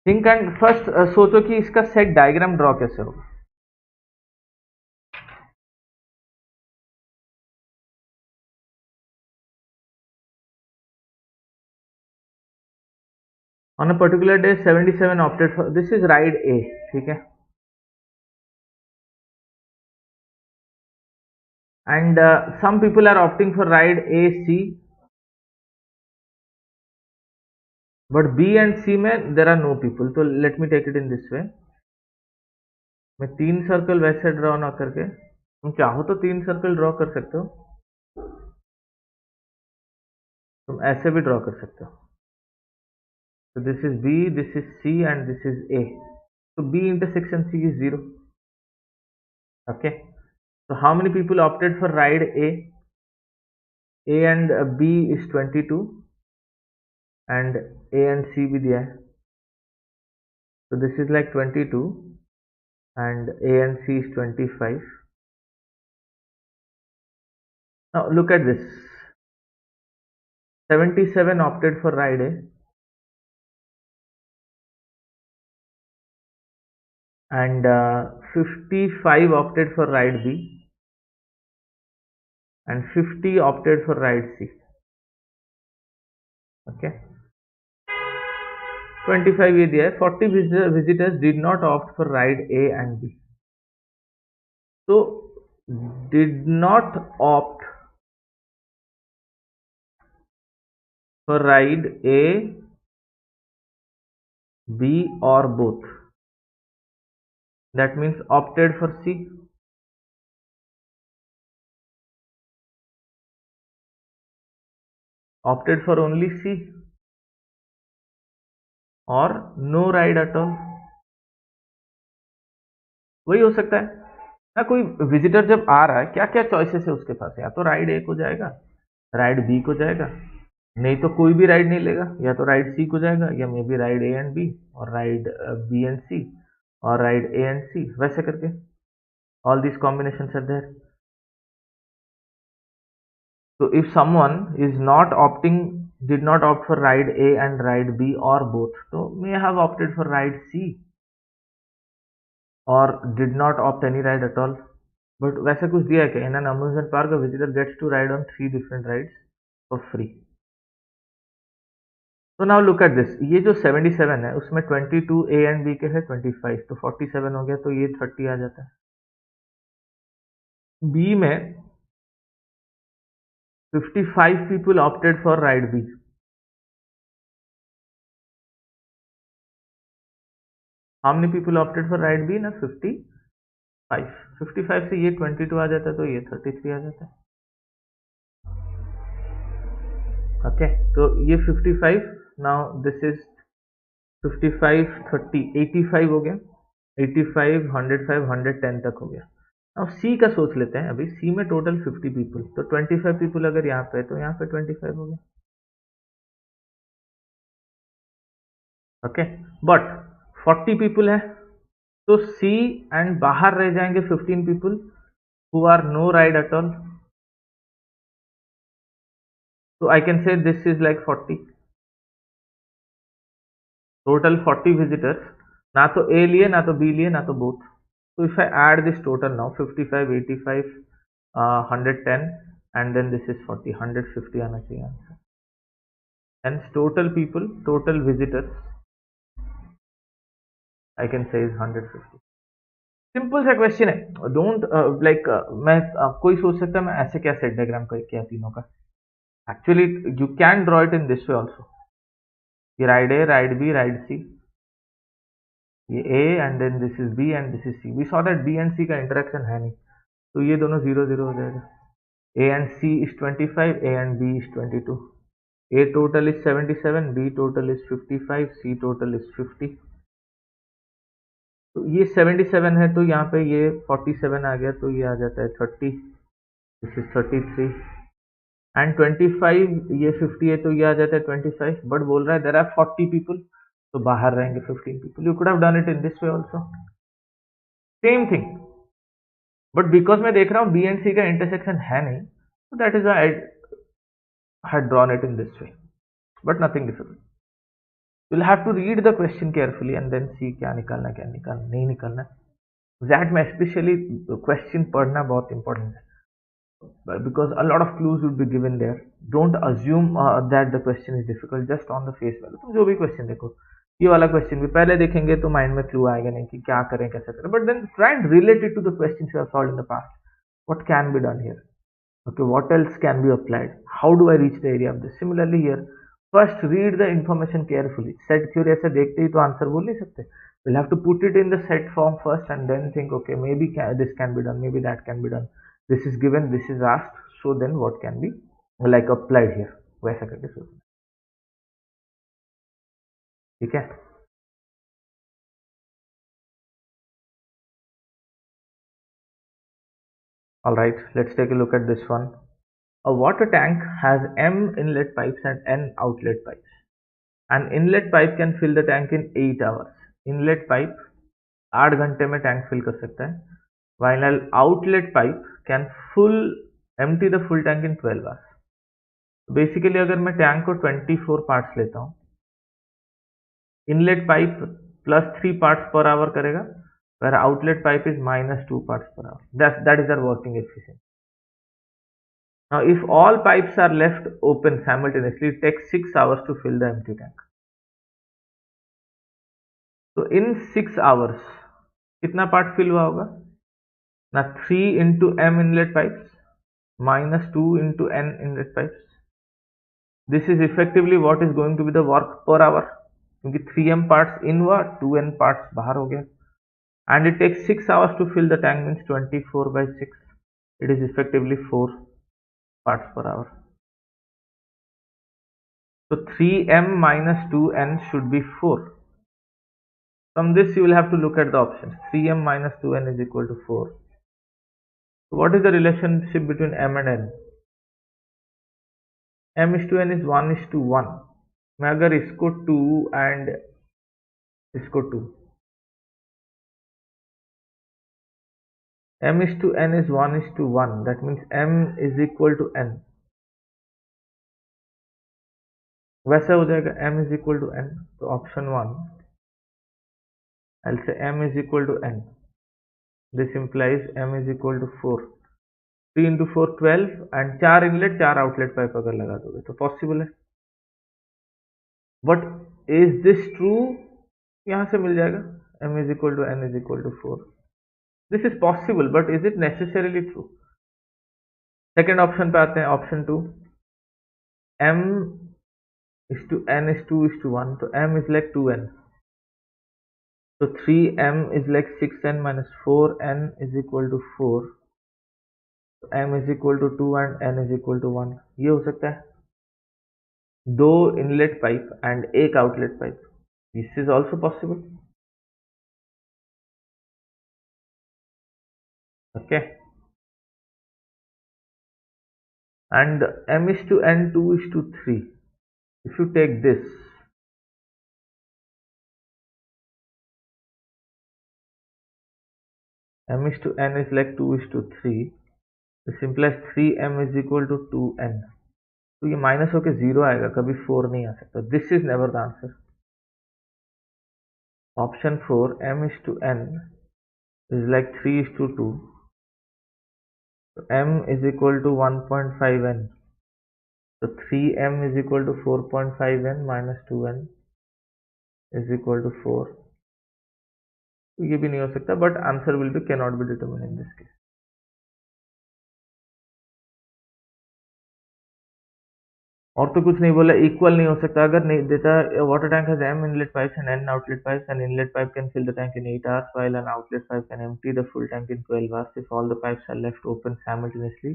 Think and first सोचो कि इसका set diagram draw कैसे होगा. On a particular day 77 opted for, this is ride A, ठीक है, and some people are opting for ride A, C, but B and C में there are no people. तो let me take it in this way. मैं 3 circle वैसे draw ना करके, तुम चाहो तो 3 सर्कल ड्रॉ कर सकते हो, तुम ऐसे भी ड्रॉ कर सकते हो. So this is B, this is C, and this is A. So B intersection C is 0. Okay. So how many people opted for ride A? A and B is 22, and A and C भी दिया है. So this is like 22, and A and C is 25. Now look at this. 77 opted for ride A, and 55 opted for ride B, and 50 opted for ride C. Okay. 25 ये दिया है. 40 visitors did not opt for ride A and B. So did not opt for ride A, B, or both. That means opted for C. Opted for only C, or no ride at all. वही हो सकता है ना. कोई visitor जब आ रहा है, क्या क्या चॉइसेस है उसके पास, या तो राइड ए को जाएगा, राइड बी को जाएगा, नहीं तो कोई भी राइड नहीं लेगा, या तो राइड सी को जाएगा, या may be ride A and B, और राइड बी एंड सी, और राइड ए एंड सी, वैसे करके all this combinations are there. So if someone is not opting, did not opt for ride A and ride B or both, so may have opted for ride C, or did not opt any ride at all. But वैसे कुछ दिया है क्या? In an amusement park, a visitor gets to ride on 3 different rides for free. So now look at this. ये जो 77 है उसमें 22 A and B के है 25, तो 47 हो गया, तो ये 30 आ जाता है. B में 55 people opted for ride B. How many people opted for ride B? ना 55. 55 से ये 22 आ जाता है, तो ये 33 आ जाता है. ओके, तो ये 55. नाउ दिस इज 55, 30, 85 हो गया. 85, 105, 110 तक हो गया. अब सी का सोच लेते हैं. अभी सी में टोटल 50 पीपल, तो 25 पीपल अगर यहाँ पे है तो यहाँ पे 25 हो गया. ओके, बट 40 पीपल है, तो सी एंड बाहर रह जाएंगे 15 people who are no ride at all. So I can say this is like 40. Total 40 visitors. ना तो A लिए, ना तो B लिए, ना तो both. So if I add this total now, 55, 85, 110, and then this is 40, 150 आना चाहिए answer. Hence total people, total visitors, I can say is 150. Simple सा क्वेश्चन है. डोंट लाइक मैं कोई सोच सकता है मैं ऐसे क्या सेट डायग्राम कर किया तीनों का. Actually you can draw it in this way also. ये ride A, ride B, ride C, ये A and then this is B and this is C. We saw that B and C का interaction है नहीं, तो ये दोनों 0 0 हो जाएगा. A and C is 25, A and B is 22. A total is 77, B total is 55, C total is 50. तो ये 77 है, तो यहाँ पे ये 47 आ गया, तो ये आ जाता है 30. दिस इज 33, एंड 25, ये 50 है, तो ये आ जाता है 25. बट बोल रहा है देयर आर 40 पीपल, तो बाहर रहेंगे 15 people. You could have done it in this way also, same thing. But because मैं देख रहा हूँ B एंड C का इंटरसेक्शन है नहीं, so that is why I had drawn it in this way, but nothing difficult. You'll have to read the question carefully and then see क्या निकालना नहीं निकालना. XAT में स्पेशली क्वेश्चन पढ़ना बहुत इंपॉर्टेंट है. because a lot of clues would be given there. Don't assume that the question is difficult just on the face value. तुम जो भी question देखो, ये वाला question भी पहले देखेंगे तो mind में clue आएगा नहीं कि क्या करें कैसे करें, but then try and relate it to the questions you have solved in the past. What can be done here? Okay, what else can be applied? How do I reach the area of this? Similarly here, first read the information carefully. Set theory ऐसे देखते ही तो answer बोल नहीं सकते. We'll have to put it in the set form first and then think, okay, maybe this can be done, maybe that can be done. This is given, this is asked, so then what can be like applied here? वैसा करके सोचना. ठीक है? All right, let's take a look at this one. A water tank has M inlet pipes and N outlet pipes. An inlet pipe can fill the tank in 8 hours. Inlet pipe 8 घंटे में tank fill कर सकता है, while an outlet pipe can empty the full tank in 12 hours. Basically अगर मैं tank को 24 parts लेता हूँ, inlet pipe +3 parts per hour करेगा, where outlet pipe is -2 parts per hour. That is our working efficiency. Now, if all pipes are left open simultaneously, it takes 6 hours to fill the empty tank. So, in 6 hours, कितना part fill हुआ होगा? Now, 3 into m inlet pipes minus 2 into n inlet pipes. This is effectively what is going to be the work per hour. क्योंकि 3m parts in हुआ, 2n parts बाहर हो गया. And it takes 6 hours to fill the tank, means 24 by 6. It is effectively 4 parts per hour. So 3m minus 2n should be 4. From this you will have to look at the options. 3m minus 2n is equal to 4. So what is the relationship between m and n? m is to n is 1 is to 1. मैं अगर इसको 2 and इसको 2, m is to n is 1 is to 1. That means m is equal to n. वैसा हो जाएगा m is equal to n. तो option 1, I'll say m is equal to n. This implies m is equal to 4. 3 into 4 12 and 4 inlet 4 outlet pipe अगर लगा दोगे तो possible है. But is this true? यहां से मिल जाएगा m is equal to n is equal to 4. This is possible, but is it necessarily true? Second option पे आते हैं, option 2. m is to n is 2 is to 1, तो m is like 2n. So 3m is like 6n minus 4n is equal to 4. So m is equal to 2 and n is equal to 1. ये हो सकता है. 2 inlet pipe and 1 outlet pipe. This is also possible. Okay. And m is to n 2 is to 3. If you take this, m is to n is like 2 is to 3. This implies 3m is equal to 2n. तो ये minus होके 0 आएगा, कभी 4 नहीं आ सकता. This is never the answer. Option 4, m is to n is like 3 is to 2. So m is equal to 1.5n. So 3m is equal to 4.5n minus 2n is equal to 4. तो ये भी नहीं हो सकता, but answer will be cannot be determine in this case. और तो कुछ नहीं बोला, इक्वल नहीं हो सकता. अगर नहीं देता, water tank has m inlet pipes and n outlet pipes. An inlet pipe can fill the tank in 8 hours while an outlet pipe can empty the full tank in 12 hours. If all the pipes are left open simultaneously,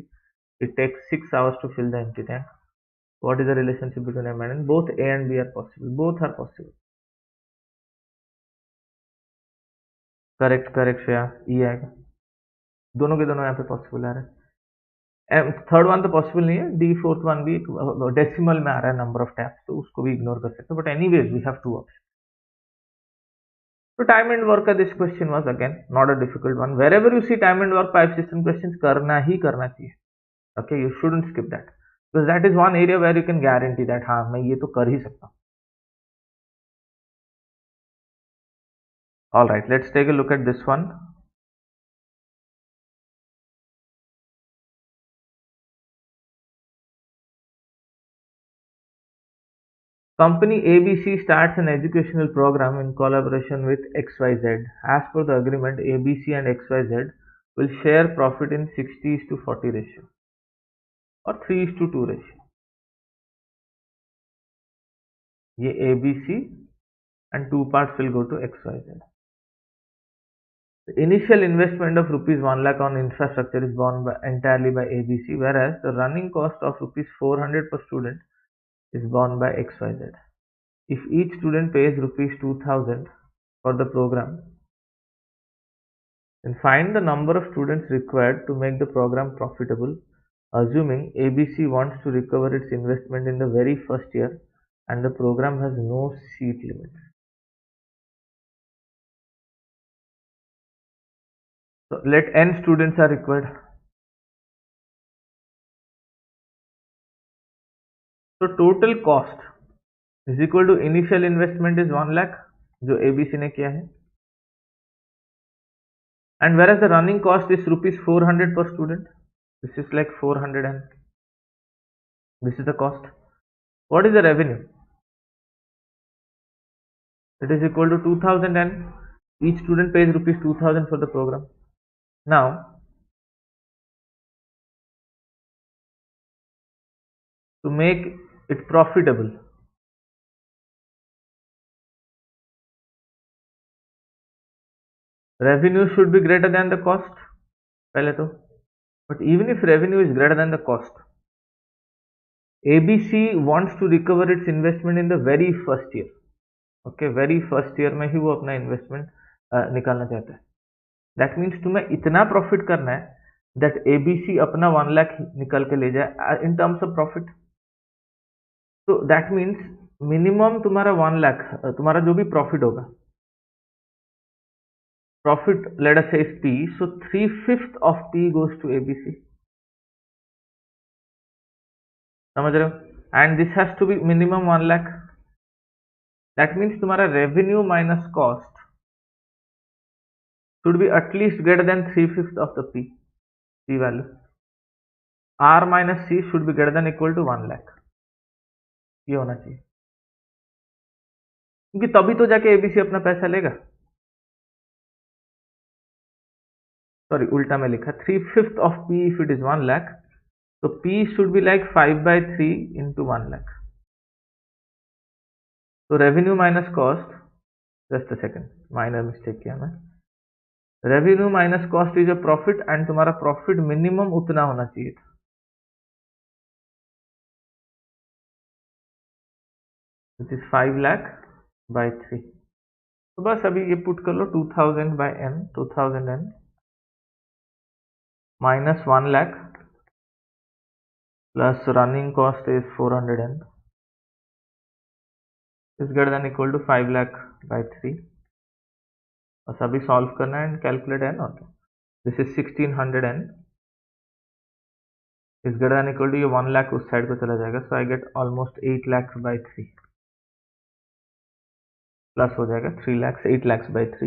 it takes 6 hours to fill the empty tank. What is the relationship between m and n? Both a and b are possible. Both are possible. Correct correct Shreya, E आएगा. दोनों के दोनों यहाँ पे possible आ रहा है. Third one तो possible नहीं है. डी फोर्थ वन भी डेसिमल में आ रहा है नंबर ऑफ टैप्स, तो उसको भी इग्नोर कर सकते हैं. But anyways we have two option. तो टाइम एंड वर्क का this question was again not a difficult one. Wherever you see time and work pipe system question करना ही करना चाहिए. Okay, you shouldn't skip that, because that is one area where you can guarantee that हाँ मैं ये तो कर ही सकता हूँ. All right, let's take a look at this one. Company ABC starts an educational program in collaboration with XYZ. As per the agreement, ABC and XYZ will share profit in 60:40 ratio or 3:2 ratio. ये ABC and two parts will go to XYZ. The initial investment of rupees 1 lakh on infrastructure is borne entirely by ABC, whereas the running cost of rupees 400 per student is borne by XYZ. If each student pays rupees 2000 for the program, then find the number of students required to make the program profitable, assuming ABC wants to recover its investment in the very first year and the program has no seat limit. So let n students are required. So total cost is equal to initial investment is 1 lakh जो ABC ने किया है, and whereas the running cost is rupees 400 per student, this is like 400 and this is the cost. What is the revenue? It is equal to 2000 and each student pays rupees 2000 for the program. Now to make it profitable, revenue should be greater than the cost पहले तो, but even if revenue is greater than the cost, ABC wants to recover its investment in the very first year. Okay, very first year में ही वो अपना investment निकालना चाहता है. That means तुम्हें इतना profit करना है that ABC अपना 1 lakh निकाल के ले जाए in terms of profit. So that means minimum तुम्हारा 1 lakh तुम्हारा जो भी profit होगा, profit let us say is P, so 3/5 of P goes to ABC. समझ रहे हो? And this has to be minimum 1 lakh. That means तुम्हारा revenue minus cost should be at least greater than 3/5 of the P value. R minus C should be greater than equal to 1 lakh. ये होना चाहिए, क्योंकि तभी तो जाके ABC अपना पैसा लेगा. Sorry, उल्टा में लिखा 3/5 of P if it is 1 lakh. So P should be like 5/3 into 1 lakh. So revenue minus cost, just a second, minor mistake किया मैं. Revenue minus cost is a profit and तुम्हारा profit minimum उतना होना चाहिए था. Which is 5 lakh by 3. तो बस अभी ये पुट कर लो 2000 by n, 2000 n minus 1 lakh plus running cost is 400 n is greater than equal to 5 lakh by 3. बस अभी सॉल्व करना है and calculate n होता है. This is 1600 n is greater than equal to ये 1 lakh उस side को चला जाएगा, so I get almost 8 lakh by 3 plus हो जाएगा 3 lakhs, 8 lakhs by 3.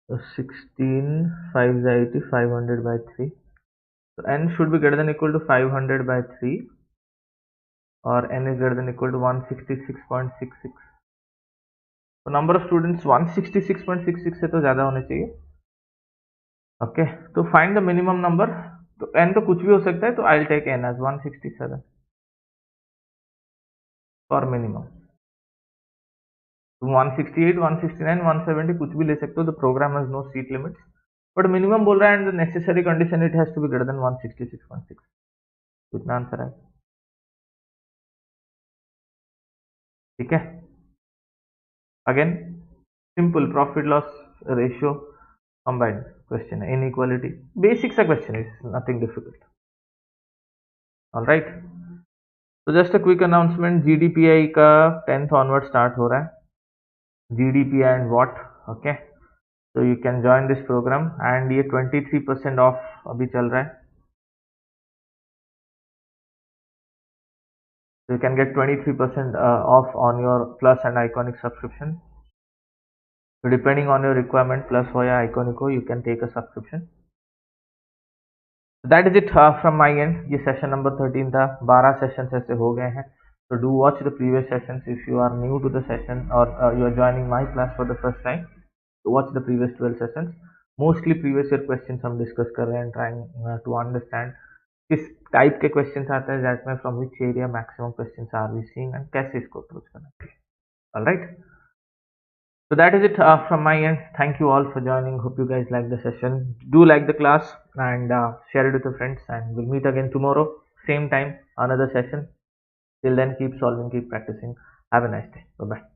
So 16 5 is 80, 500 by 3. So n should be greater than equal to 500 by 3 or n is greater than equal to 166.66. So number of students 166.66 से तो ज़्यादा होने चाहिए. Okay, तो find the minimum number. तो n तो कुछ भी हो सकता है, तो I'll take n as 167 for minimum. 168, 169, 170 कुछ भी ले सकते हो. The program has no seat limits, but minimum बोल रहा है and the necessary condition it has to be greater than 166.6. कितना आंसर है? ठीक है. Again, simple profit loss ratio combined question है, inequality, basic सा question is nothing difficult. All right. So just a quick announcement, GDPI का 10th onward start हो रहा है. GDPI and what? Okay. So you can join this program and ये 23% off अभी चल रहा है. So you can get 23% off on your Plus and Iconic subscription. So depending on your requirement, Plus हो या Iconic हो, you can take a subscription. That is it from my and. ये session number 13 था। 12 sessions ऐसे हो गए हैं। So do watch the previous sessions if you are new to the session, or you are joining my class for the first time. To watch the previous 12 sessions. Mostly previous year questions हम discuss कर रहे हैं, trying to understand किस type के questions आते हैं, that में from which area maximum questions are we seeing and कैसे इसको अप्रोच करना चाहिए। Alright, so that is it from my end. Thank you all for joining. Hope you guys like the session. Do like the class and share it with your friends, and we'll meet again tomorrow same time, another session. Till then, keep solving, keep practicing. Have a nice day. Bye bye.